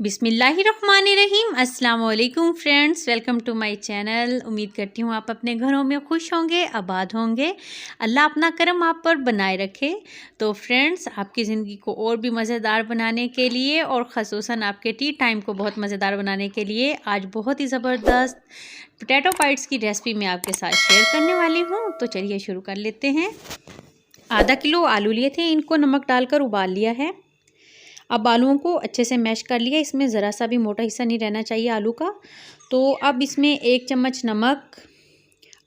बिस्मिल्लाहिर्रहमानिर्रहीम। अस्सलाम वालेकुम friends, welcome to my channel. उम्मीद करती हूँ आप अपने घरों में खुश होंगे, आबाद होंगे। अल्लाह अपना करम आप पर बनाए रखे। तो फ्रेंड्स, आपकी ज़िंदगी को और भी मज़ेदार बनाने के लिए और ख़ुसूसन आपके टी टाइम को बहुत मज़ेदार बनाने के लिए आज बहुत ही ज़बरदस्त पोटैटो बाइट्स की रेसिपी मैं आपके साथ शेयर करने वाली हूँ। तो चलिए शुरू कर लेते हैं। आधा किलो आलू लिए थे, इनको नमक डालकर उबाल लिया है। अब आलूओं को अच्छे से मैश कर लिया, इसमें ज़रा सा भी मोटा हिस्सा नहीं रहना चाहिए आलू का। तो अब इसमें 1 चम्मच नमक,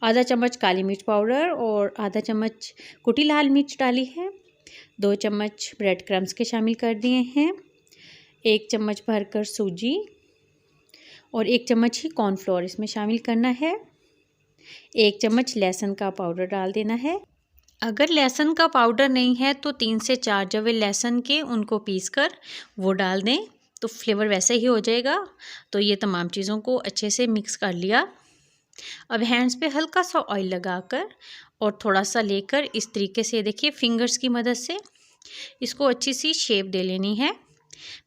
आधा चम्मच काली मिर्च पाउडर और आधा चम्मच कुटी लाल मिर्च डाली है। 2 चम्मच ब्रेड क्रम्स के शामिल कर दिए हैं। 1 चम्मच भरकर सूजी और 1 चम्मच ही कॉर्नफ्लोर इसमें शामिल करना है। 1 चम्मच लहसुन का पाउडर डाल देना है। अगर लहसुन का पाउडर नहीं है तो 3 से 4 जवे लहसुन के उनको पीस कर वो डाल दें, तो फ्लेवर वैसे ही हो जाएगा। तो ये तमाम चीज़ों को अच्छे से मिक्स कर लिया। अब हैंड्स पे हल्का सा ऑयल लगाकर और थोड़ा सा लेकर इस तरीके से देखिए फिंगर्स की मदद से इसको अच्छी सी शेप दे लेनी है।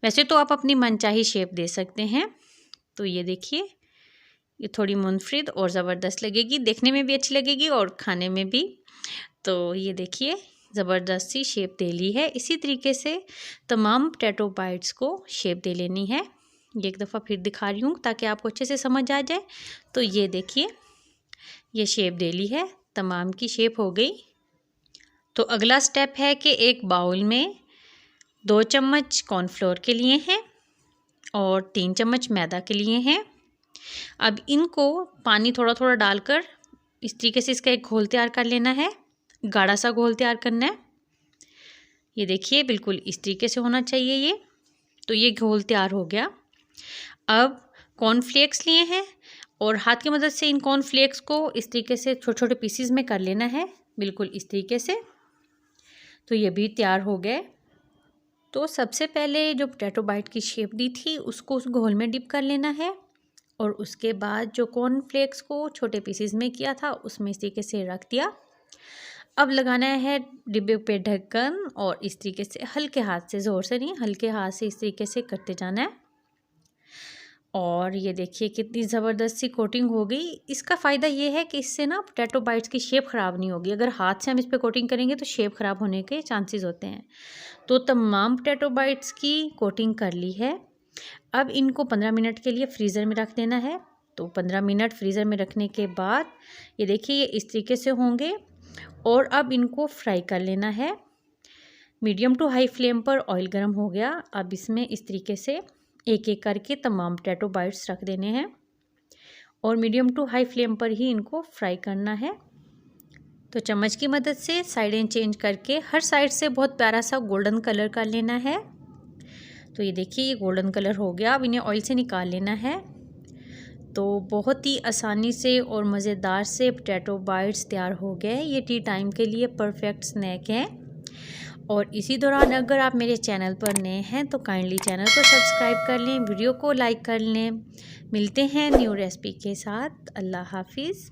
वैसे तो आप अपनी मनचाही शेप दे सकते हैं। तो ये देखिए, ये थोड़ी मुनफरिद और ज़बरदस्त लगेगी, देखने में भी अच्छी लगेगी और खाने में भी। तो ये देखिए ज़बरदस्त सी शेप दे ली है। इसी तरीके से तमाम पोटैटो बाइट्स को शेप दे लेनी है। ये एक दफ़ा फिर दिखा रही हूँ ताकि आपको अच्छे से समझ आ जाए। तो ये देखिए, ये शेप दे ली है, तमाम की शेप हो गई। तो अगला स्टेप है कि एक बाउल में 2 चम्मच कॉर्नफ्लोर के लिए हैं और 3 चम्मच मैदा के लिए हैं। अब इनको पानी थोड़ा थोड़ा डालकर इस तरीके से इसका एक घोल तैयार कर लेना है। गाढ़ा सा घोल तैयार करना है। ये देखिए बिल्कुल इस तरीके से होना चाहिए ये। तो ये घोल तैयार हो गया। अब कॉर्नफ्लेक्स लिए हैं और हाथ की मदद से इन कॉर्नफ्लेक्स को इस तरीके से छोटे छोटे पीसीज में कर लेना है, बिल्कुल इस तरीके से। तो ये भी तैयार हो गए। तो सबसे पहले जो पोटैटो बाइट की शेप दी थी उसको उस घोल में डिप कर लेना है और उसके बाद जो कॉर्नफ्लेक्स को छोटे पीसीज में किया था उसमें इस तरीके से रख दिया। अब लगाना है डिब्बे पे ढक्कन और इस तरीके से हल्के हाथ से, ज़ोर से नहीं, हल्के हाथ से इस तरीके से करते जाना है। और ये देखिए कितनी ज़बरदस्त सी कोटिंग हो गई। इसका फ़ायदा ये है कि इससे ना पोटैटो बाइट्स की शेप ख़राब नहीं होगी। अगर हाथ से हम इस पर कोटिंग करेंगे तो शेप ख़राब होने के चांसेस होते हैं। तो तमाम पोटैटो बाइट्स की कोटिंग कर ली है। अब इनको 15 मिनट के लिए फ्रीज़र में रख देना है। तो 15 मिनट फ्रीज़र में रखने के बाद ये देखिए ये इस तरीके से होंगे और अब इनको फ्राई कर लेना है। मीडियम टू हाई फ्लेम पर ऑयल गर्म हो गया। अब इसमें इस तरीके से एक एक करके तमाम पोटैटो बाइट्स रख देने हैं और मीडियम टू हाई फ्लेम पर ही इनको फ्राई करना है। तो चम्मच की मदद से साइडें चेंज करके हर साइड से बहुत प्यारा सा गोल्डन कलर कर लेना है। तो ये देखिए ये गोल्डन कलर हो गया। अब इन्हें ऑयल से निकाल लेना है। तो बहुत ही आसानी से और मज़ेदार से पोटैटो बाइट्स तैयार हो गए। ये टी टाइम के लिए परफेक्ट स्नैक है। और इसी दौरान अगर आप मेरे चैनल पर नए हैं तो काइंडली चैनल को सब्सक्राइब कर लें, वीडियो को लाइक कर लें। मिलते हैं न्यू रेसिपी के साथ। अल्लाह हाफिज़।